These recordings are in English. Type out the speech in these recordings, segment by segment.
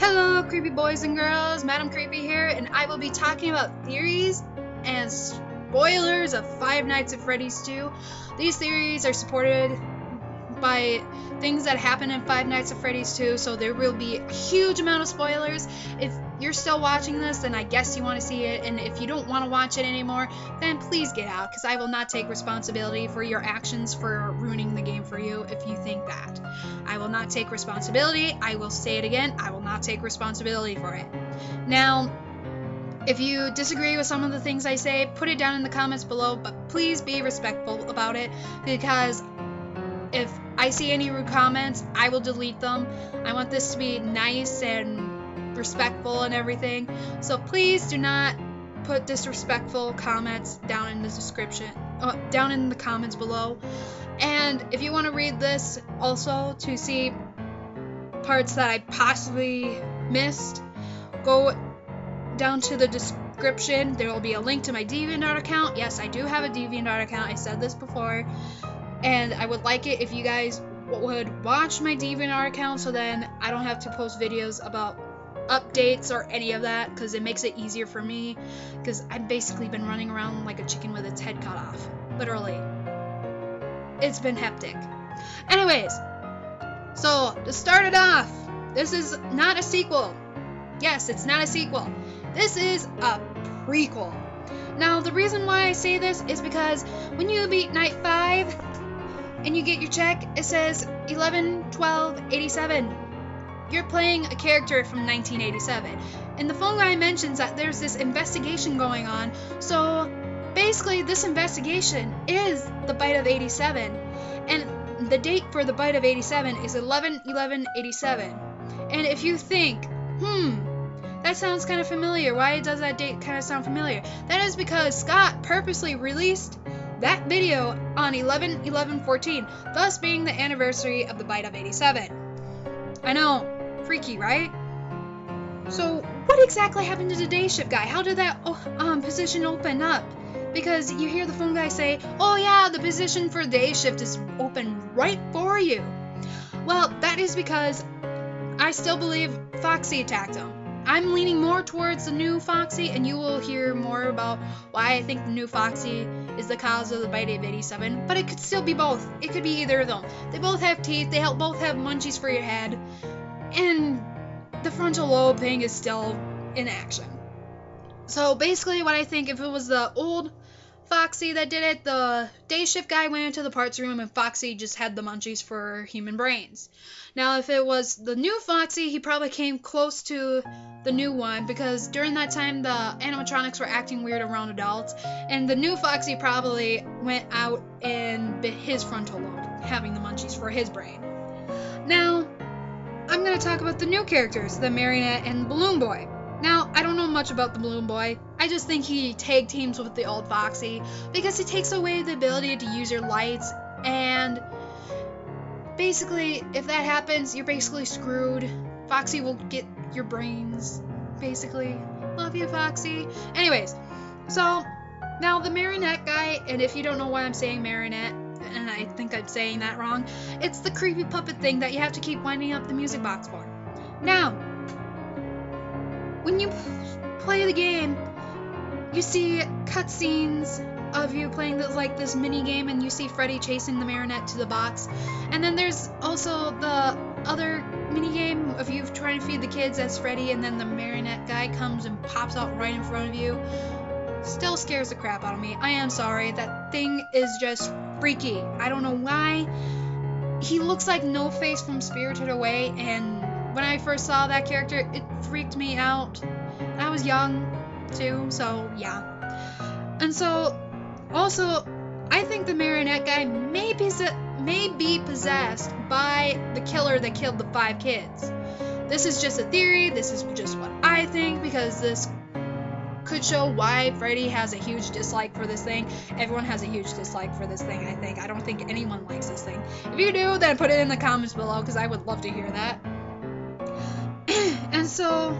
Hello, creepy boys and girls, Madam Creepy here, and I will be talking about theories and spoilers of Five Nights at Freddy's 2. These theories are supported by things that happen in Five Nights at Freddy's 2, so there will be a huge amount of spoilers. If you're still watching this, then I guess you want to see it, and if you don't want to watch it anymore, then please get out, because I will not take responsibility for your actions for ruining the game for you if you think that. I will not take responsibility. I will say it again, I will not take responsibility for it. Now, if you disagree with some of the things I say, put it down in the comments below, but please be respectful about it, because if I see any rude comments, I will delete them. I want this to be nice and respectful and everything. So please do not put disrespectful comments down in the description, down in the comments below. And if you want to read this also to see parts that I possibly missed, go down to the description. There will be a link to my Deviantart account. Yes, I do have a Deviantart account. I said this before. And I would like it if you guys would watch my Deviantart account, so then I don't have to post videos about updates or any of that, because it makes it easier for me, because I've basically been running around like a chicken with its head cut off. Literally. It's been hectic. Anyways, so to start it off, this is not a sequel. Yes, it's not a sequel. This is a prequel. Now, the reason why I say this is because when you beat Night 5, and you get your check, it says 11/12/87. You're playing a character from 1987. And the phone guy mentions that there's this investigation going on. So basically this investigation is the bite of 87. And the date for the bite of 87 is 11/11/87. And if you think, that sounds kind of familiar. Why does that date kind of sound familiar? That is because Scott purposely released that video on 11/11/14, thus being the anniversary of the bite of 87. I know, freaky, right? So what exactly happened to the day shift guy? How did that position open up? Because you hear the phone guy say, oh yeah, the position for day shift is open right for you. Well, that is because I still believe Foxy attacked him. I'm leaning more towards the new Foxy, and you will hear more about why I think the new Foxy is the cause of the bite of 87, but it could still be both. It could be either of them. They both have teeth, they both have munchies for your head, and the frontal lobe thing is still in action. So basically what I think, if it was the old Foxy that did it, the day shift guy went into the parts room and Foxy just had the munchies for human brains. Now, if it was the new Foxy, he probably came close to the new one, because during that time the animatronics were acting weird around adults, and the new Foxy probably went out and bit his frontal lobe, having the munchies for his brain. Now, I'm going to talk about the new characters, the Marionette and the Balloon Boy. Now, I don't know much about the Balloon Boy. I just think he tag teams with the old Foxy, because he takes away the ability to use your lights, and basically, if that happens, you're basically screwed. Foxy will get your brains, basically. Love you, Foxy. Anyways, so now the Marionette guy, and if you don't know why I'm saying Marionette, and I think I'm saying that wrong, it's the creepy puppet thing that you have to keep winding up the music box for. Now, when you play the game, you see cutscenes of you playing this mini game, and you see Freddy chasing the Marionette to the box, and then there's also the other mini game of you trying to feed the kids as Freddy, and then the Marionette guy comes and pops out right in front of you. Still scares the crap out of me. I am sorry, that thing is just freaky. I don't know why. He looks like No Face from Spirited Away, and when I first saw that character, it freaked me out. I was young too, so yeah. And so also, I think the Marionette guy may be possessed by the killer that killed the 5 kids. This is just a theory, this is just what I think, because this could show why Freddy has a huge dislike for this thing. Everyone has a huge dislike for this thing, I think. I don't think anyone likes this thing. If you do, then put it in the comments below, because I would love to hear that. And so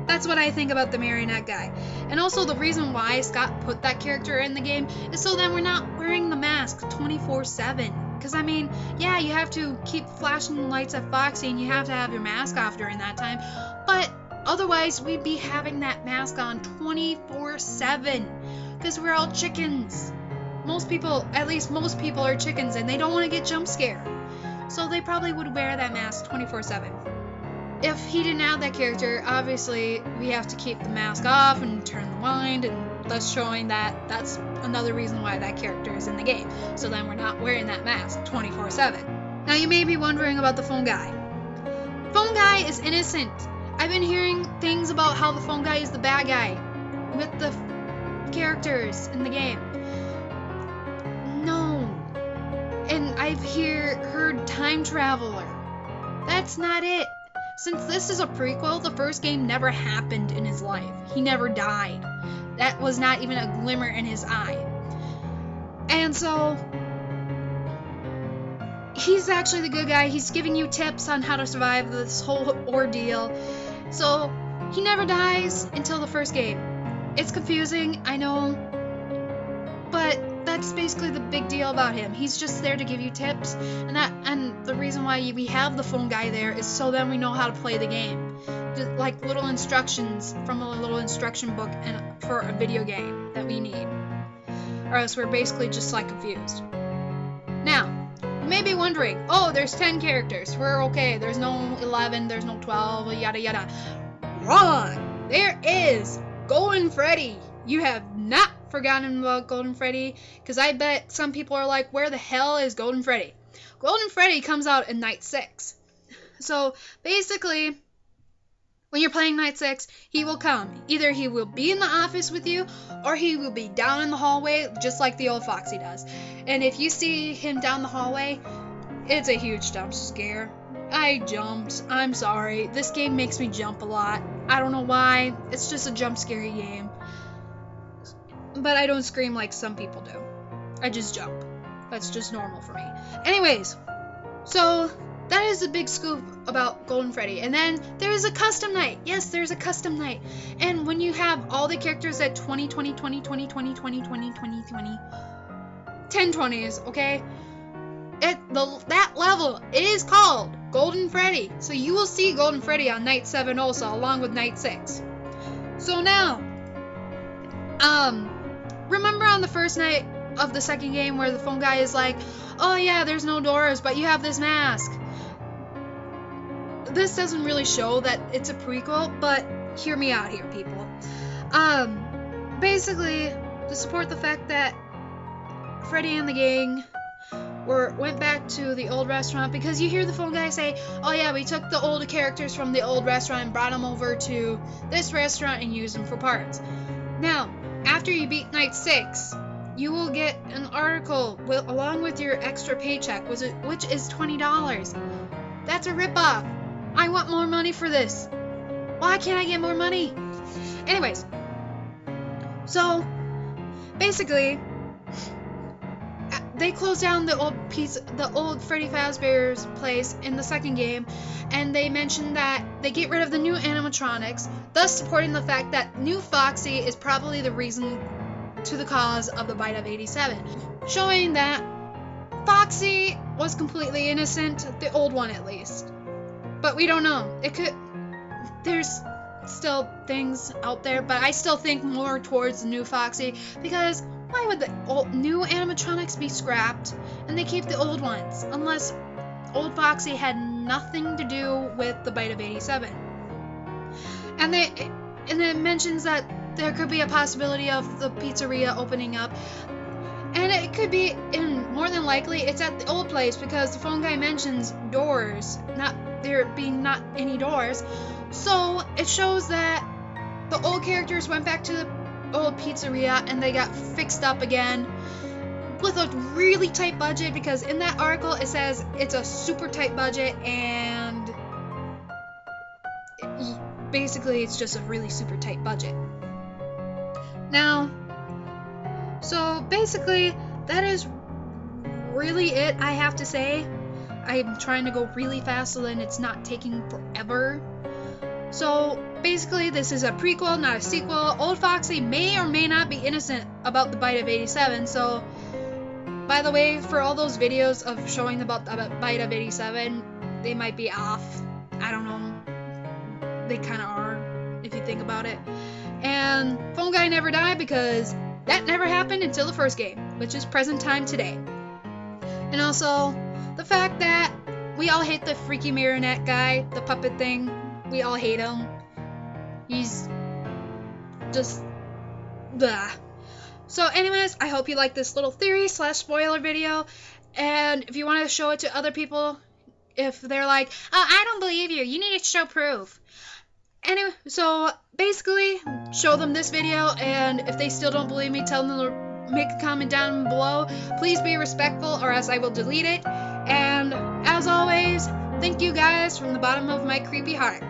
that's what I think about the Marionette guy. And also the reason why Scott put that character in the game is so that we're not wearing the mask 24/7. Because, I mean, yeah, you have to keep flashing the lights at Foxy and you have to have your mask off during that time. But otherwise, we'd be having that mask on 24/7. Because we're all chickens. Most people, at least most people, are chickens and they don't want to get jump scared. So they probably would wear that mask 24/7. If he didn't have that character, obviously we have to keep the mask off and turn the wind, and thus showing that that's another reason why that character is in the game. So then we're not wearing that mask 24/7. Now you may be wondering about the phone guy. Phone guy is innocent. I've been hearing things about how the phone guy is the bad guy with the characters in the game. No. And I've heard time traveler. That's not it. Since this is a prequel, the first game never happened in his life. He never died. That was not even a glimmer in his eye. And so, he's actually the good guy. He's giving you tips on how to survive this whole ordeal. So, he never dies until the first game. It's confusing, I know, but that's basically the big deal about him. He's just there to give you tips, and the reason why we have the phone guy there is so then we know how to play the game. Just like little instructions from a little instruction book and for a video game that we need. Or else we're basically just like confused. Now, you may be wondering, oh, there's 10 characters. We're okay. There's no 11, there's no 12, yada yada. Wrong! There is Golden Freddy. You have not forgotten about Golden Freddy, because I bet some people are like, where the hell is Golden Freddy? Golden Freddy comes out in Night 6. So basically, when you're playing Night 6, he will come. Either he will be in the office with you, or he will be down in the hallway, just like the old Foxy does. And if you see him down the hallway, it's a huge jump scare. I jumped. I'm sorry. This game makes me jump a lot. I don't know why. It's just a jump scary game. But I don't scream like some people do. I just jump. That's just normal for me. Anyways, so that is the big scoop about Golden Freddy. And then there is a custom night. Yes, there's a custom night. And when you have all the characters at 20, 20, 20, 20, 20, 20, 20, 20, 20, 10 20s, okay? That level is called Golden Freddy. So you will see Golden Freddy on Night 7 also, along with Night 6. So now, remember on the first night of the second game where the phone guy is like, oh yeah, there's no doors, but you have this mask. This doesn't really show that it's a prequel, but hear me out here, people. Basically, to support the fact that Freddy and the gang went back to the old restaurant, because you hear the phone guy say, oh yeah, we took the old characters from the old restaurant and brought them over to this restaurant and used them for parts. Now, after you beat Night 6, you will get an article along with your extra paycheck, which is $20. That's a ripoff. I want more money for this. Why can't I get more money? Anyways, so basically, they closed down the old Freddy Fazbear's place in the second game, and they mentioned that they get rid of the new animatronics, thus supporting the fact that new Foxy is probably the reason to the cause of the bite of 87, showing that Foxy was completely innocent, the old one at least. But we don't know. There's still things out there, but I still think more towards the new Foxy, because why would the new animatronics be scrapped and they keep the old ones, unless old Foxy had nothing to do with the bite of 87? And it mentions that there could be a possibility of the pizzeria opening up, and it could be, and more than likely, it's at the old place, because the phone guy mentions doors, not there being not any doors. So it shows that the old characters went back to the old pizzeria and they got fixed up again with a really tight budget, because in that article it says it's a super tight budget, and basically it's just a really super tight budget. Now, so basically that is really it, I have to say. I'm trying to go really fast so then it's not taking forever. So basically this is a prequel, not a sequel. Old Foxy may or may not be innocent about the bite of 87, so by the way, for all those videos of showing about the bite of 87, they might be off. I don't know. They kind of are, if you think about it. And Phone Guy never died because that never happened until the first game, which is present time today. And also, the fact that we all hate the freaky marionette guy, the puppet thing. We all hate him. He's just blah. So anyways, I hope you like this little theory / spoiler video. And if you want to show it to other people, if they're like, oh, I don't believe you, you need to show proof. Anyway, so basically, show them this video, and if they still don't believe me, tell them to make a comment down below. Please be respectful, or else I will delete it. And as always, thank you guys from the bottom of my creepy heart.